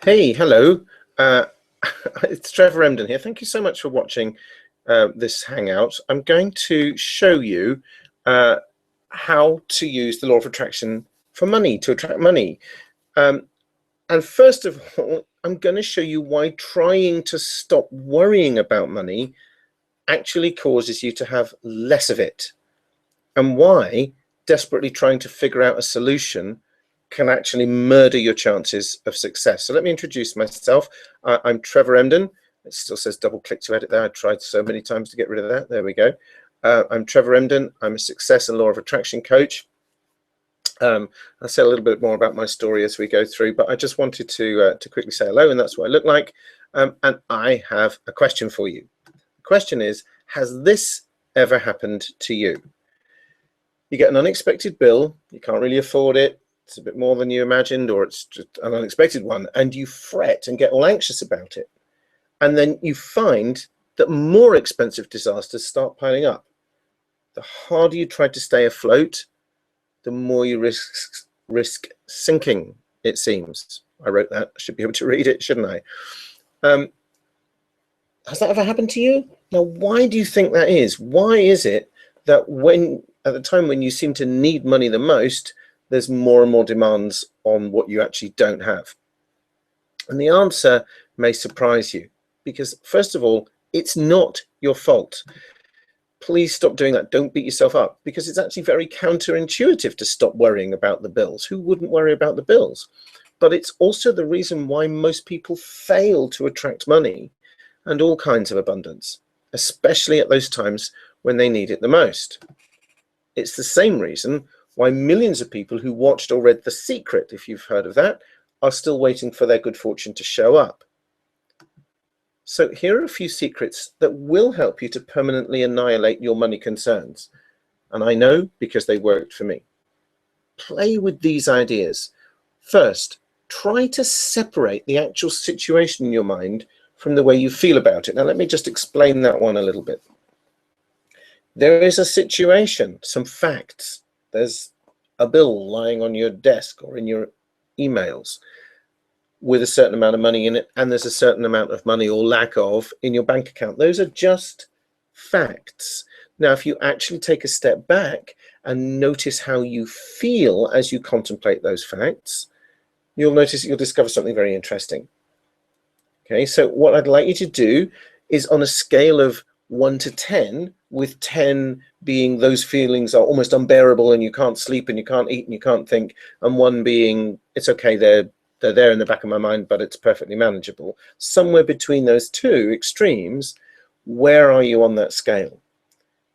Hey, hello. Uh, it's Trevor Emden here. Thank you so much for watching this Hangout. I'm going to show you how to use the law of attraction for money, to attract money. And first of all, I'm going to show you why trying to stop worrying about money actually causes you to have less of it, and why desperately trying to figure out a solution can actually murder your chances of success. So let me introduce myself. I'm Trevor Emden. It still says double click to edit there. I tried so many times to get rid of that. There we go. I'm Trevor Emden. I'm a success and law of attraction coach. I'll say a little bit more about my story as we go through, but I just wanted to quickly say hello, and that's what I look like. And I have a question for you. The question is, has this ever happened to you? You get an unexpected bill, you can't really afford it, it's a bit more than you imagined, or it's just an unexpected one, and you fret and get all anxious about it. And then you find that more expensive disasters start piling up. The harder you try to stay afloat, the more you risk sinking, it seems. I wrote that. I should be able to read it, shouldn't I? Has that ever happened to you? Now, why do you think that is? Why is it that at the time when you seem to need money the most, there's more and more demands on what you actually don't have? And the answer may surprise you, because first of all, it's not your fault. Please stop doing that. Don't beat yourself up, because it's actually very counterintuitive to stop worrying about the bills. Who wouldn't worry about the bills? But it's also the reason why most people fail to attract money and all kinds of abundance, especially at those times when they need it the most. It's the same reason why millions of people who watched or read The Secret, if you've heard of that, are still waiting for their good fortune to show up. So here are a few secrets that will help you to permanently annihilate your money concerns. And I know because they worked for me. Play with these ideas. First, try to separate the actual situation in your mind from the way you feel about it. Now, let me just explain that one a little bit. There is a situation, some facts. There's a bill lying on your desk or in your emails with a certain amount of money in it, and there's a certain amount of money or lack of in your bank account. Those are just facts. Now, if you actually take a step back and notice how you feel as you contemplate those facts, you'll discover something very interesting. Okay, so what I'd like you to do is, on a scale of 1 to 10, with 10 being those feelings are almost unbearable and you can't sleep and you can't eat and you can't think, and 1 being it's okay, they're there in the back of my mind, but it's perfectly manageable. Somewhere between those two extremes, where are you on that scale?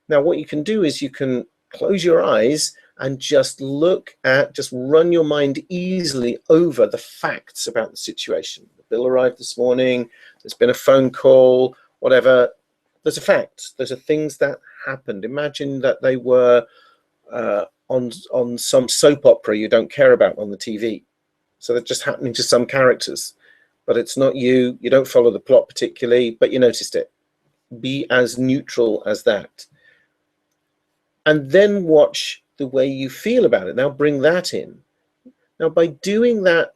Now, what you can do is you can close your eyes and just run your mind easily over the facts about the situation. The bill arrived this morning, there's been a phone call, whatever. There's a fact. Those are things that happened. Imagine that they were on some soap opera you don't care about on the TV. So they're just happening to some characters, but it's not you. You don't follow the plot particularly, but you noticed it. Be as neutral as that. And then watch the way you feel about it. Now bring that in. Now, by doing that,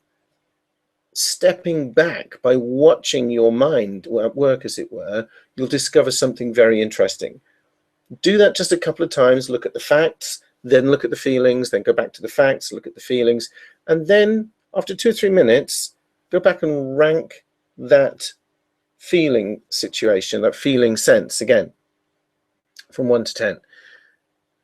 stepping back, by watching your mind at work, as it were, you'll discover something very interesting. Do that just a couple of times. Look at the facts, then look at the feelings, then go back to the facts, look at the feelings, and then after 2 or 3 minutes, go back and rank that feeling situation, that feeling sense again, from 1 to 10.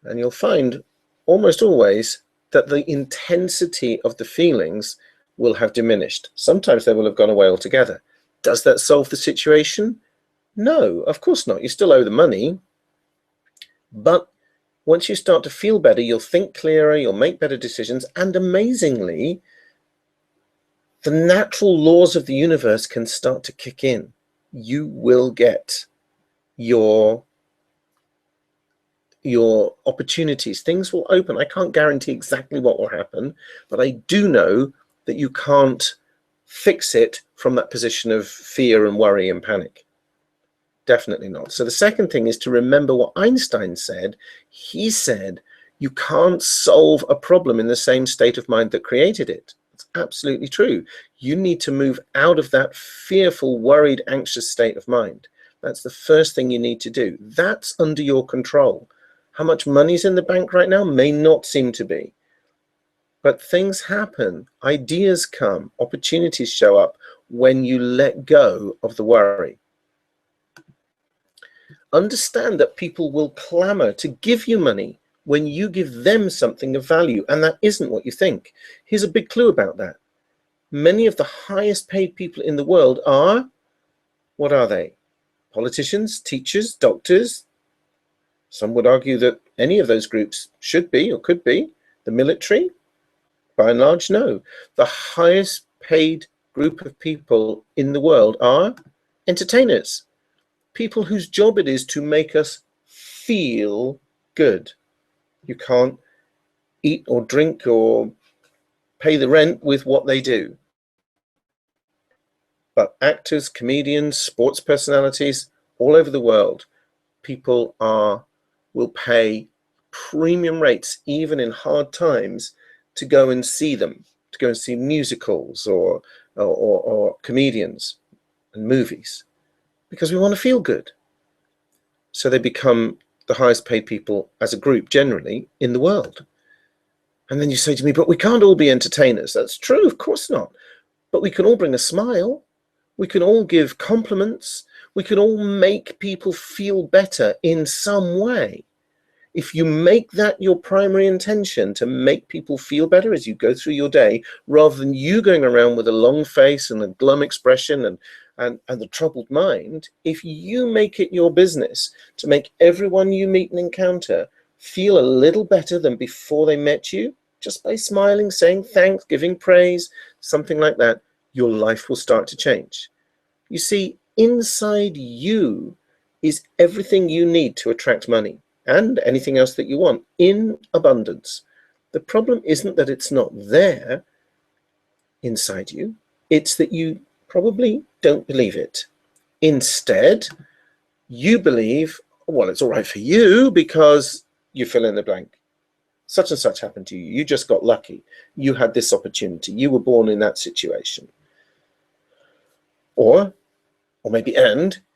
And you'll find almost always that the intensity of the feelings will have diminished. Sometimes they will have gone away altogether. Does that solve the situation? No, of course not. You still owe the money. But once you start to feel better, you'll think clearer, you'll make better decisions, and amazingly, the natural laws of the universe can start to kick in. You will get your opportunities. Things will open. I can't guarantee exactly what will happen, but I do know that you can't fix it from that position of fear and worry and panic. Definitely not. So the second thing is to remember what Einstein said. He said, you can't solve a problem in the same state of mind that created it. It's absolutely true. You need to move out of that fearful, worried, anxious state of mind. That's the first thing you need to do. That's under your control. How much money's in the bank right now may not seem to be. But things happen, ideas come, opportunities show up when you let go of the worry. Understand that people will clamor to give you money when you give them something of value, and that isn't what you think. Here's a big clue about that. Many of the highest paid people in the world are, what are they? Politicians, teachers, doctors. Some would argue that any of those groups should be or could be. The military, by and large, no. The highest paid group of people in the world are entertainers. People whose job it is to make us feel good. You can't eat or drink or pay the rent with what they do. But actors, comedians, sports personalities all over the world, people will pay premium rates, even in hard times, to go and see them, to go and see musicals or comedians and movies, because we want to feel good. So they become the highest paid people as a group generally in the world. And then you say to me, but we can't all be entertainers. That's true, of course not. But we can all bring a smile. We can all give compliments. We can all make people feel better in some way. If you make that your primary intention, to make people feel better as you go through your day, rather than you going around with a long face and a glum expression and the troubled mind, if you make it your business to make everyone you meet and encounter feel a little better than before they met you, just by smiling, saying thanks, giving praise, something like that, your life will start to change. You see, inside you is everything you need to attract money and anything else that you want in abundance. The problem isn't that it's not there inside you, it's that you probably don't believe it. Instead, you believe, well, it's all right for you because you fill in the blank. Such and such happened to you. You just got lucky. You had this opportunity. You were born in that situation. Or maybe,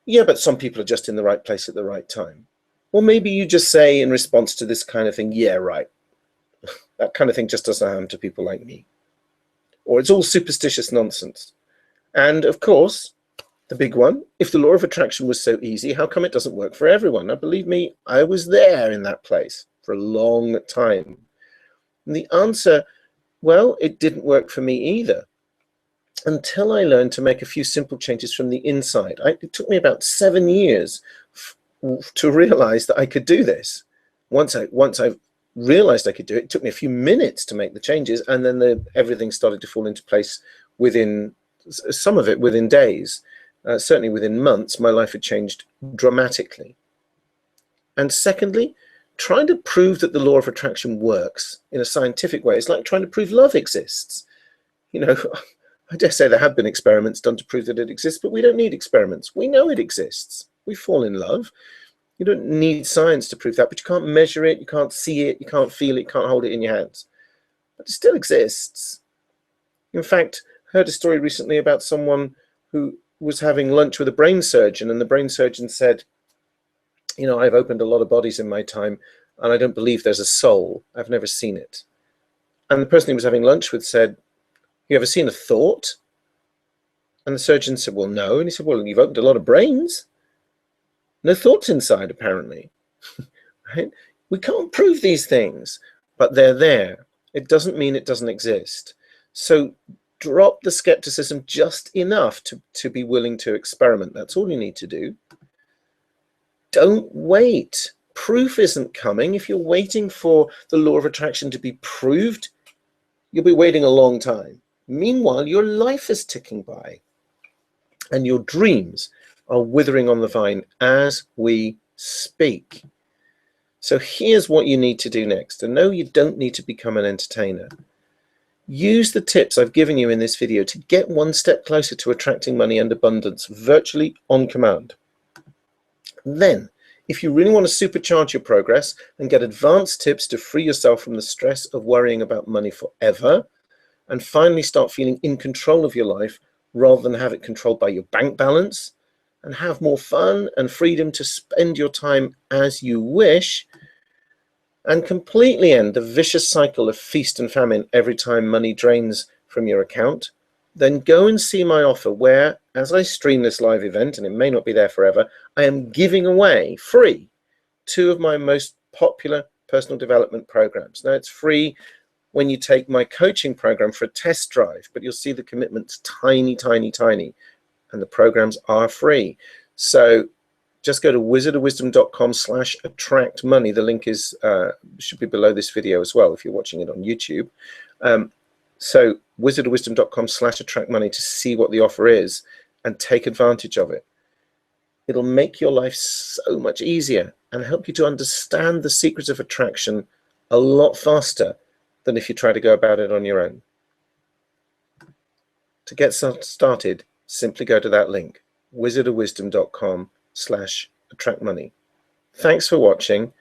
yeah, but some people are just in the right place at the right time. Or maybe you just say in response to this kind of thing, yeah, right. That kind of thing just doesn't happen to people like me. Or it's all superstitious nonsense. And of course, the big one, if the law of attraction was so easy, how come it doesn't work for everyone? Now, believe me, I was there in that place for a long time. And the answer, well, it didn't work for me either, until I learned to make a few simple changes from the inside. It took me about 7 years to realize that I could do this. Once I realized I could do it, it took me a few minutes to make the changes, and then everything started to fall into place within, some of it within days, certainly within months. My life had changed dramatically. And secondly, trying to prove that the law of attraction works in a scientific way is like trying to prove love exists. You know, I dare say there have been experiments done to prove that it exists, but we don't need experiments. We know it exists. We fall in love. You don't need science to prove that, but you can't measure it, you can't see it, you can't feel it, you can't hold it in your hands. But it still exists. In fact, I heard a story recently about someone who was having lunch with a brain surgeon, and the brain surgeon said, you know, I've opened a lot of bodies in my time, and I don't believe there's a soul. I've never seen it. And the person he was having lunch with said, you ever seen a thought? And the surgeon said, well, no. And he said, well, you've opened a lot of brains. No thoughts inside, apparently. Right? We can't prove these things, but they're there. It doesn't mean it doesn't exist. So drop the skepticism just enough to be willing to experiment. That's all you need to do. Don't wait. Proof isn't coming. If you're waiting for the law of attraction to be proved, you'll be waiting a long time. Meanwhile, your life is ticking by, and your dreams are withering on the vine as we speak. So here's what you need to do next. And no, you don't need to become an entertainer. Use the tips I've given you in this video to get one step closer to attracting money and abundance virtually on command. Then, if you really want to supercharge your progress and get advanced tips to free yourself from the stress of worrying about money forever, and finally start feeling in control of your life rather than have it controlled by your bank balance, and have more fun and freedom to spend your time as you wish, and completely end the vicious cycle of feast and famine every time money drains from your account, then go and see my offer where, as I stream this live event, and it may not be there forever, I am giving away free 2 of my most popular personal development programs. Now, it's free when you take my coaching program for a test drive, but you'll see the commitment's tiny, tiny, tiny, and the programs are free. So just go to wizardofwisdom.com/attract money. The link is should be below this video as well if you're watching it on YouTube. So wizardofwisdom.com/attract money to see what the offer is and take advantage of it. It'll make your life so much easier and help you to understand the secrets of attraction a lot faster than if you try to go about it on your own. To get started, simply go to that link, wizardofwisdom.com/attract money. Thanks for watching.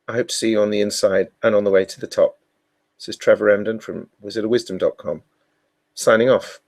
I hope to see you on the inside and on the way to the top. This is Trevor Emden from wizardofwisdom.com, signing off.